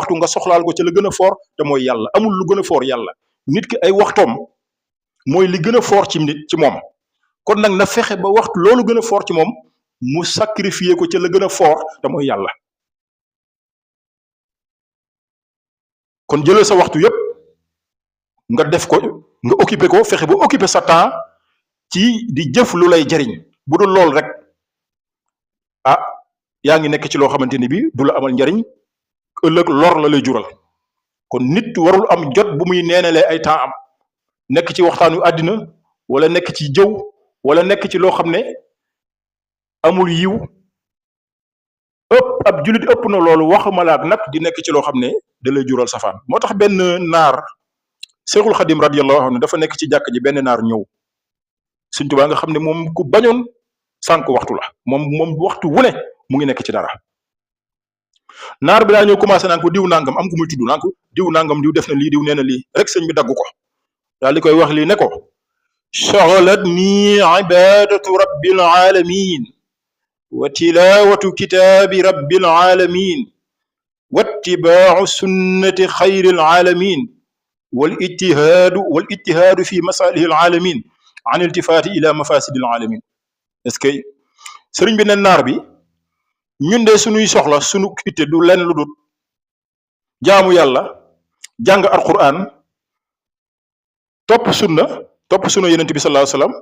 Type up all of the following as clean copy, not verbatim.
waxtu nga soxlaal ko ci la gën a foor te mooy yàlla. amul lu gën a foor yàlla. nit ki ay waxtoom mooy li gën a foor ci nit ci moom. kon nag na fexe ba waxtu loolu gën a foor ci moom mu sacrifier ko ci la gën a foor te mooy yàlla. kon jëlal sa waxtu yépp nga def ko nga occuper ko, fexe ba occuper sa temps ci di jëf lu lay jariñ. bu dul lool rek ah yaa ngi nekk ci loo xamante ni bi du la amal njariñ, ëllëg lor la lay jural. kon nit warul am jot bu muy neenalee ay temps am nekk ci waxtaanu àddina wala nekk ci jëw wala nekk ci loo xam ne amul yiw. ab jullit ëpp na loolu, waxuma la ak nag di nekk ci loo xam ne da lay jural safaan. moo tax benn naar Seexul Xadim radiyallahu anhu dafa nekk ci jàkk ji, benn naar ñëw. Sëñ Tuubaa nga xam ne moom ku bañoon sànq waxtu la, moom waxtu wu ne mu ngi nekk ci dara. naar bi daa ñëw commencé naan ko diw nangam, am ku muy tudd naan ko diw nangam, diw def na lii, diw nee na lii rek. sëñ bi dagg ko daal di koy wax lii ne ko shaghalatni ibadatu rabbil alamin wa tilawatu kitaabi rabbil alamin wa ittiba'u sunnati xayril alamin wal ijtihaadu fi masalihil alamin an iltifaati ila mafasidil alamin. est-ce que sëriñ bi ne naar bi, ñun de suñuy soxla sunu itte du lenn lu dul jaamu yàlla, jàng alquran, topp sunna yonent bi sallallahu alayhi wasallam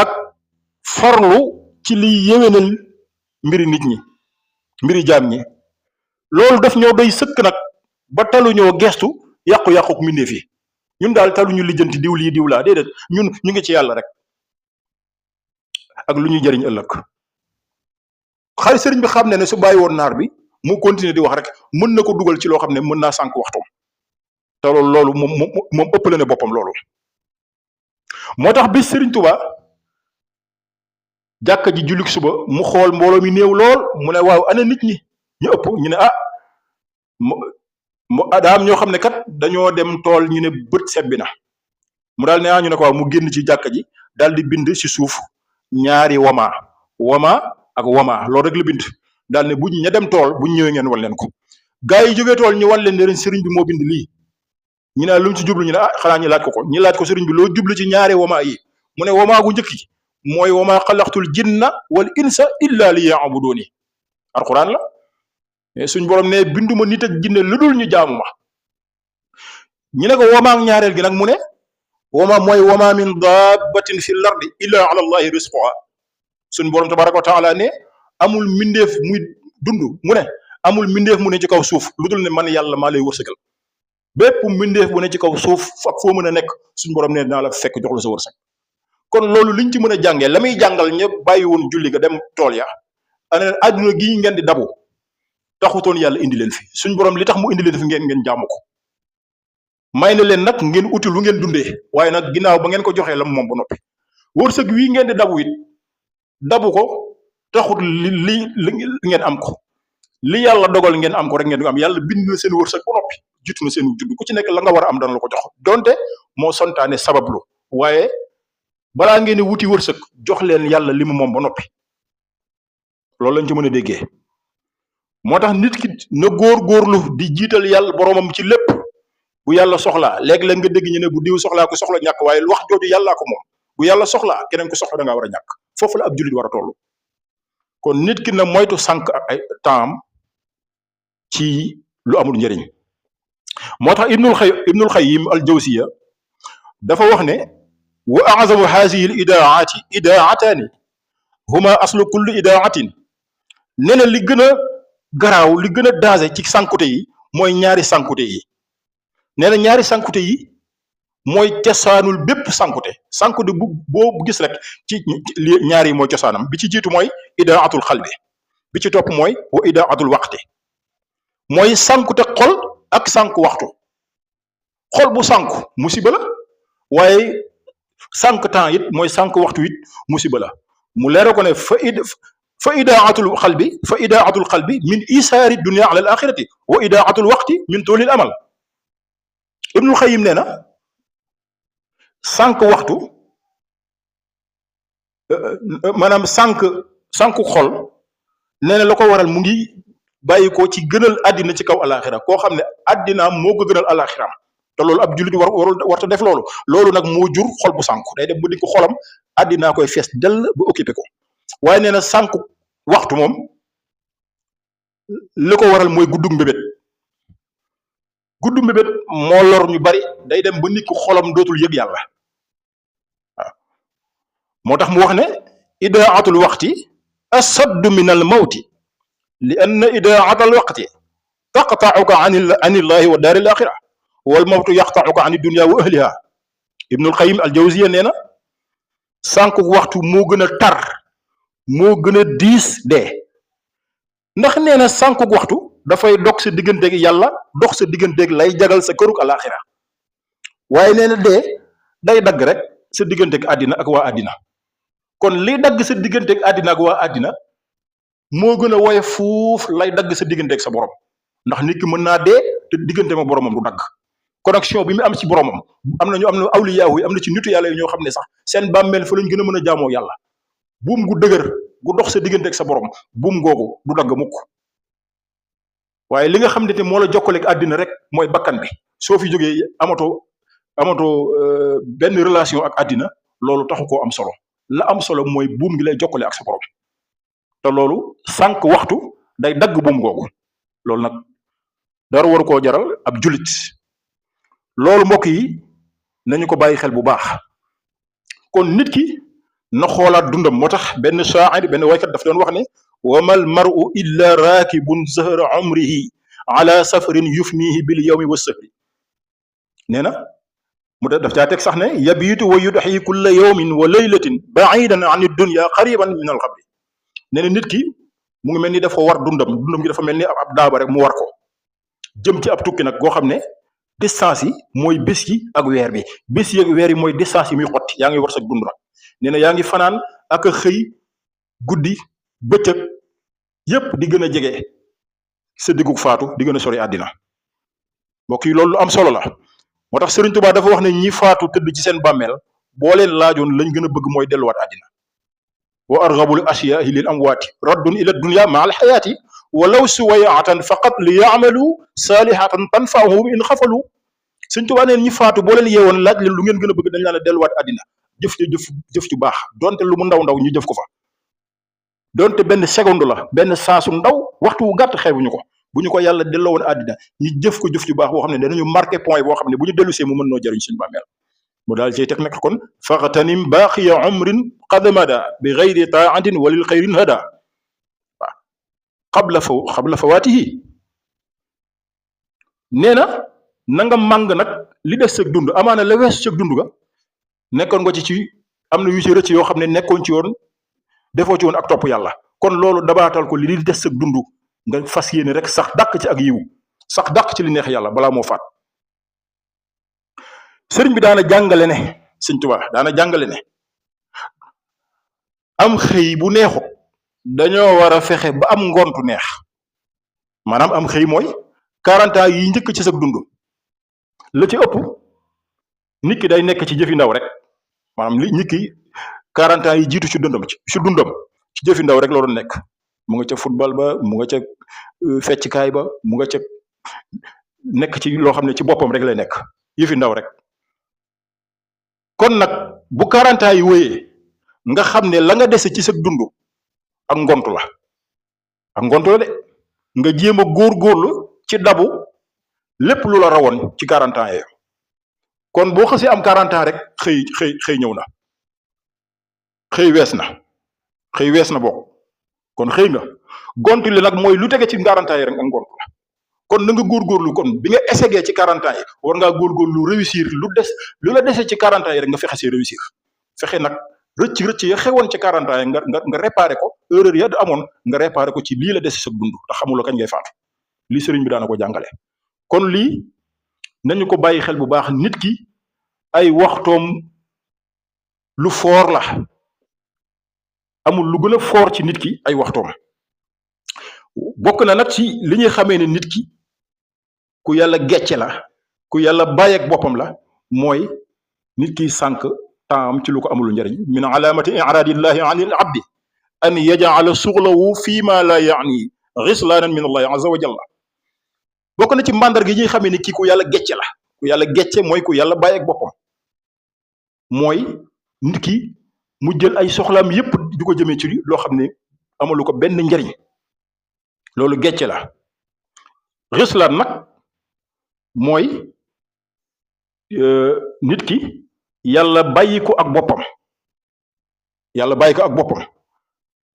ak farlu ci liy yéwénal mbiri nit ñi, mbiri jaam ñi. loolu daf ñoo doy sëkk nag ba taluñoo gestu yàqu-yàquk mbindeef yi. ñun daal taluñu lijjanti diw lii diw laa, déedéet, ñun ñu ngi ci yàlla rek ak lu ñuy jëriñ ëllëg. xarit sëriñ bi xam ne su bàyyi woon naar bi mu continuer di wax rek mën na ko dugal ci loo xam ne mën naa sànq waxtoom te loolu moom ëppale ne boppam loolu. moo tax bis sëriñ Tuubaa jàkka ji jullik suba mu xool mbooloo mi néew lool, mu ne waaw ana nit ñi ñu ëpp, ñu ne daa am ñoo xam ne kat dañoo dem tool, ñu ne bët sebbi na. mu daal ne ñu ne ko waaw, mu génn ci jàkka ji daal di bind ci suuf ñaari wama ak wama, loolu rek la bind. daal ne buñ ña dem tool buñ ñëwee ngeen wan leen ko. gaa yi jógee tool ñu wan leen ne sëriñ bi moo bind lii. ñu ne lu mu ci jublu, ñu ne xanaa ñu laaj ko ñu laaj ko sëriñ bi loo jublu ci ñaari wama yi. mu ne wama gu njëkk gi mooy wama xalaqtul jinna wal insa illa liya'buduni. alquran la. suñ borom ne binduma nit ak jinne lu dul ñu jaamu ma. ñu ne ko wama ak ñaareel gi nag mu ne wama mooy wama min dabbatin fil ardi illa ala allahi rizquha. suñ borom tabaraka wa taala ne amul mbindeef muy dund, mu ne amul mbindeef mu ne ci kaw suuf lu dul ne man yàlla maa lay wërsëgal. bépp mbindeef bu ne ci kaw suuf ak foo mën a nekk suñ borom ne dinaa la fekk jox la sa wërsëg. kon loolu liñ ci mën a jàngee, la muy jàngal ñëpp bàyyi woon julli ga dem tool ya, ana àdduna gii ngeen di dabu taxutoon yàlla indi leen fi. suñ borom li tax mu indi leen fi ngeen jaamu ko. may na leen nag ngeen uti lu ngeen dundee, waaye nag ginnaaw ba ngeen ko joxee la moom ba noppi. wërsëg wii ngeen di dabu it dabu ko taxut li ngeen am ko. li yàlla dogal ngeen am ko rek ngeen am. yàlla bind na seen wërsëg ba noppi, jiitu na seen judd, ku ci nekk la nga war a am dana la ko jox, donte moo santaane sabablu. waaye balaa ngeen di wuti wërsëg jox leen yàlla li mu moom ba noppi. loolu lañ ci mën a déggee. moo tax nit ki na góor-góorlu di jiital yàlla boromam ci lépp. bu yàlla soxlaa léeg-léeg nga dégg ñu ne bu diw soxlaa ko soxla ñàkk, waaye wax jooju yàllaa ko moom. bu yàlla soxlaa keneen ko soxla da ngaa war a ñàkk. foofu la ab jullit war a toll. kon nit ki na moytu sànq ay temps ci lu amul njëriñ. moo tax ibnul Qayyim al Jawziya dafa wax ne wa a'zamu hazihi al idaati idaataani huma aslu kulli idaatin. nee na li gën a garaaw, li gën a danger ci sànkute yi mooy ñaari sànkute yi. nee na ñaari sànkute yi mooy cosaanul bépp sànkute boo gis rek ci ñaari yi mooy cosaanam. bi ci jiitu mooy idaatul xalbi, bi ci topp mooy wa idaatul waqti. mooy sànkute xol ak sànk waxtu. xol bu sànk musiba la, waaye sànk temps it mooy sànk waxtu it musiba la. mu leera ko ne fa idaatul xalbi min isaari dunia ala al axirati wa idaatul waqti min toolil amal. Ibnul Xayyim nee na sànq waxtu maanaam sànq xol nee na la ko waral mu ngi bàyyi ko ci gënal àddina ci kaw alaxira koo xam ne àddinaam moo ko gënal alaxiraam te loolu ab jullit warta def loolu nag moo jur xol bu sànku day dem ba di ko xolam àddinaa koy fees dell ba occupé ko waaye nee na sànku waxtu moom li ko waral mooy guddug mbébét moo lor ñu bari day dem ba nit ku xolam dootul yëg yàlla waaw moo tax mu wax ne idaatul waqti asaddu min al mawti li anna idaatal waqti taqtauka an illahi wa daari al axira wal mawtu yaqtauka an dunya wa ahliha ibnul qayim al jawziya nee na sànku waxtu moo gën a tar moo gën a diis dee ndax nee na sànku waxtu dafay dog sa digganteeg yàlla dox sa digganteeg lay jagal sa kërug alaxira waaye nee na dee day dagg rek sa digganteeg àddina ak waa àddina kon liy dagg sa digganteeg àddina ak waa àddina moo gën a woye fuuf lay dagg sa digganteeg sa borom ndax nit ki mën naa dee te diggante ma boromam du dagg connexion bi mu am ci boromam am na awliyaahu yi am na ci nitu yàlla yi ñoo xam ne sax seen bàmmeel fa lañ gën a mën a jaamoo yàlla buum gu dëgër gu dox sa digganteeg sa borom buum googu du dagg mukk waaye li nga xam ne te moo la jokkaleeg àddina rek mooy bakkan bi soo fi jógee amatoo benn relation ak àddina loolu taxu koo am solo la am solo mooy buum gi lay jokkale ak sa borom te loolu sànq waxtu day dagg buum googu loolu nag dara waru koo jaral ab julit loolu mbokk yi nañu ko bàyyi xel bu baax kon nit ki na xoolaat dundam moo tax benn shaa'ir benn waykat daf doon wax ne wa mal mar'u illa raakibun zahra umrihi ala safarin yufnihi bil yawmi wa sahri nee na mu daf caa teg sax ne yabiitu wa yudhi kulla yawmin wa laylatin ba'idan an ad-dunya qariban min al-qabri nee na nit ki mu ngi mel ni dafa war dundam gi dafa mel ni ab daaba rek mu war ko jëm ci ab tukki nag goo xam ne distance yi mooy bés yi ak weer bi bés yi ak weer yi mooy distance yi muy xotti yaa ngi war sa dund nag nee na yaa ngi fanaan ak a xëy guddi bëccëg yépp di gën a jege sa diggu faatu di gën a sori àddina mbokk yi loolu lu am solo la moo tax Serigne Touba dafa wax ne ñi faatu tëdd ci seen bàmmeel boo leen laajoon lañ gën a bëgg mooy delluwaat àddina wa arghabul ashyaa'i lil amwaati raddun ila dunya ma al hayaati walaw suwayatan faqat li yaamalu salihatan tanfa'uhum in xafalu Serigne Touba neen ñi faatu boo leen yeewoon laaj leen lu ngeen gën a bëgg dañ laan a delluwaat àddina jëf ju baax donte lu mu ndaw ñu jëf ko fa donte benn seconde la benn saasu ndaw waxtu wu gàtt xeebuñu ko bu ñu ko yàlla delloo woon àddina ñi jëf ko jëf ju baax boo xam ne danañu marqué point boo xam ne bu ñu dellusee mu mën noo jëriñ suñu bàmmeel mu daal cey teg nag kon faxtanim baaxiya umrin qadamada bi gayri taatin walil xayrin hada waaw xabla fawaatihi nee na nga màng nag li des sa dund amaana la weesu sa dund ga nekkoon nga ci am na yu ci rëcc yoo xam ne nekkoon ci woon defoo ci woon ak topp yàlla kon loolu dabaatal ko li des sa dund nga fas yéene rek sax dàq ci ak yiw sax dàq ci li neex yàlla balaa moo faat sëriñ bi daana jàngale ne sëñ Tuubaa daana jàngale ne am xëy bu neexut dañoo war a fexe ba am ngontu neex maanaam am xëy mooy 40 ans yi njëkk ci sa dund la ci ëpp nit ki day nekk ci jëfi ndaw rek maanaam li nit ki 40 ans yi jiitu ci dundam ci jëfi ndaw rek la doon nekk mu nga ca football ba mu nga ca fecckaay ba mu nga ca nekk ci loo xam ne ci boppam rek lay nekk yëfi ndaw rek kon nag bu 40 ans yi wéyee nga xam ne la nga dese ci sa dund ak ngontu la de nga jéem a góorgóorlu ci dabu lépp lu la rawoon ci 40 ans yooyu kon boo xasee am 40 ans rek xëy ñëw na xëy wees na bokk kon xëy nga gontu li nag mooy lu tege ci 40 ans yi rek ak ngontu la kon na nga góorgóorlu kon bi nga essayé ci 40 ans yi war ngaa góorgóorlu réussir lu la dese ci 40 ans yi rek nga fexe see réussir fexe nag rëcc ya xewoon ci 40 ans yi nga réparé ko erreur ya amoon nga réparé ko ci lii la dese sa dund te xamuloo kañ ngay faatu lii sëriñ bi daana ko jàngale kon lii nañu ko bàyyi xel bu baax nit ki ay waxtoom lu foor la amul lu gën a foor ci nit ki ay waxtoom bokk na nag ci li ñuy xamee ne nit ki ku yàlla gecce la ku yàlla bàyyeek boppam la mooy nit ki sànq temps am ci lu ko amul njariñ min alaamati iradillahi an il abdi an yajala suxlawu fi ma la yaani ghislanan min allahi azza wa jalla. bokk na ci mandar gi ñuy xamee ni kii ku yàlla gecce la. ku yàlla gecce mooy ku yàlla bàyyi ak boppam, mooy nit ki mu jël ay soxlaam yépp di ko jëmee ci loo xam ne amalu ko benn njariñ, loolu gecce la. gislaan nag mooy nit ki yàlla bàyyi ko ak boppam, yàlla bàyyi ko ak boppam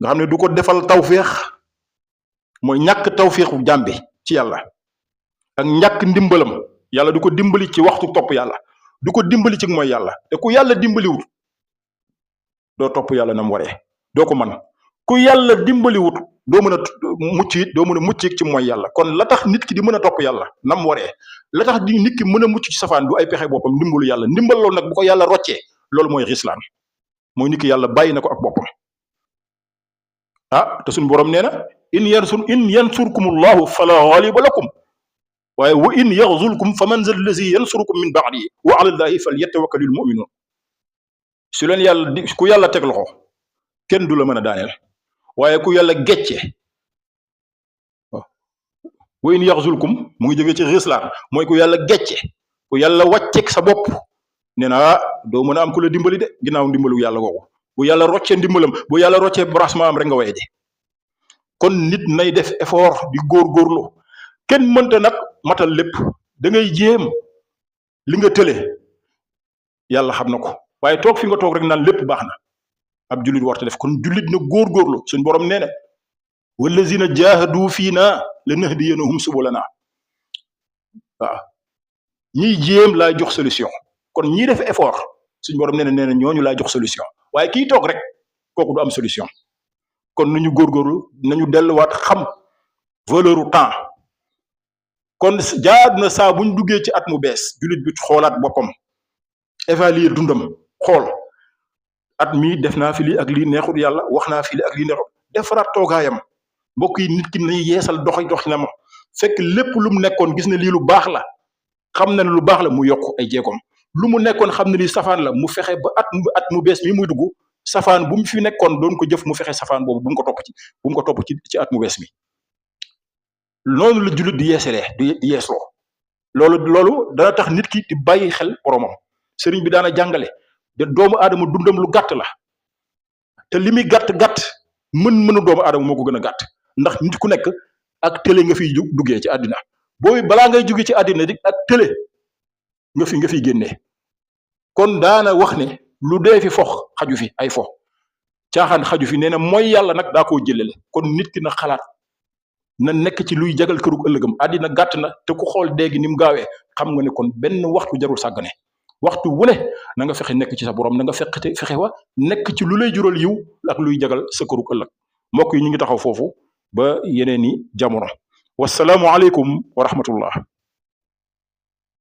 nga xam ne du ko defal tawféex, mooy ñàkk tawféexu jàmbi ci yàlla ak ñàkk ndimbalam. yàlla du ko dimbali ci waxtu topp yàlla, du ko dimbali ci mooy yàlla. te ku yàlla dimbaliwut doo topp yàlla na mu waree, doo ko mën. ku yàlla dimbaliwut doo mën a mucc it, doo mën a mucc ci mooy yàlla. kon la tax nit ki di mën a topp yàlla na mu waree, la tax di nit ki mën a mucc ci safaan du ay pexe boppam, ndimbalu yàlla. ndimbal loolu nag bu ko yàlla roccee, loolu mooy gislaan, mooy nit ki yàlla bàyyi na ko ak boppam. te suñu borom nee na in yansurkumullahu fala ghaliba lakum waaye wa in yaxzulkum fa man zal lazi yansurukum min ba'dihi wa ala llahi falyatawakkalil mu'minun. su leen yàlla di ku yàlla teg loxo kenn du la mën a daaneel, waaye ku yàlla gecce wa in yaxzulkum mu ngi jógee ci gislaan, mooy ku yàlla gecce, ku yàlla wàcceeg sa bopp, nee na doo mën a am ku la dimbali de ginnaaw ndimbalu yàlla googu. bu yàlla roccee ndimbalam, bu yàlla roccee branchement am rek nga waye de. kon nit nay def effort di góorgóorlu. kenn mënta nag matal lépp, da ngay jéem li nga tële, yàlla xam na ko. waaye toog fi nga toog rek naan lépp baax na, ab jullit warta def. kon jullit na góorgóorlu. suñ borom nee na wallazina jahadu fiina lanahdiyannahum subulana. waaw ñiy jéem laa jox solution. kon ñii def effort suñ borom nee na ñooñu laa jox solution, waaye kii toog rek kooku du am solution. kon nañu góorgóorlu, nañu delluwaat xam valeur u temps. kon jaad na saa buñ duggee ci at mu bees, jullit bi xoolaat boppam, évaluer dundam, xool at mii def naa fi lii ak lii neexul yàlla, wax naa fi lii ak lii neexul, defaraat toogaayam. mbokk yi, nit ki nañu yeesal doxinam, fekk lépp lu mu nekkoon gis ne lii lu baax la, xam na ne lu baax la, mu yokk ay jéegoom. lu mu nekkoon xam ne lii safaan la, mu fexe ba at mu bees mi muy dugg, safaan bu mu fi nekkoon doon ko jëf, mu fexe safaan boobu bu mu ko topp ci at mu bees mi. noonu la jullit di yeesalee di yeesloo. loolu dana tax nit ki di bàyyi xel boromam. sëriñ bi daana jàngale de doomu aadama dundam lu gàtt la, te li muy gàtt mën-mënu doomu aadama moo ko gën a gàtt. ndax nit ku nekk ak télé nga fiy duggee ci àddina, boobu balaa ngay jóge ci àddina di ak télé nga fiy génnee. kon daana wax ne lu dee fi fox xaju fi, ay fox caaxaan xaju fi. nee na mooy yàlla nag daa koo jëlele. kon nit ki na xalaat, na nekk ci luy jagal kërug ëllëgam. àddina gàtt na, te ku xool déegi ni mu gaawee, xam nga ne kon benn waxtu jarul sàggane. waxtu wu ne na nga fexe nekk ci sa borom, na nga fexe wa nekk ci lu lay jural yiw ak luy jagal sa kërug ëllëg. mbokk yi ñu ngi taxaw foofu ba yeneen i jamono. wasalaamu aleykum wa rahmatullah.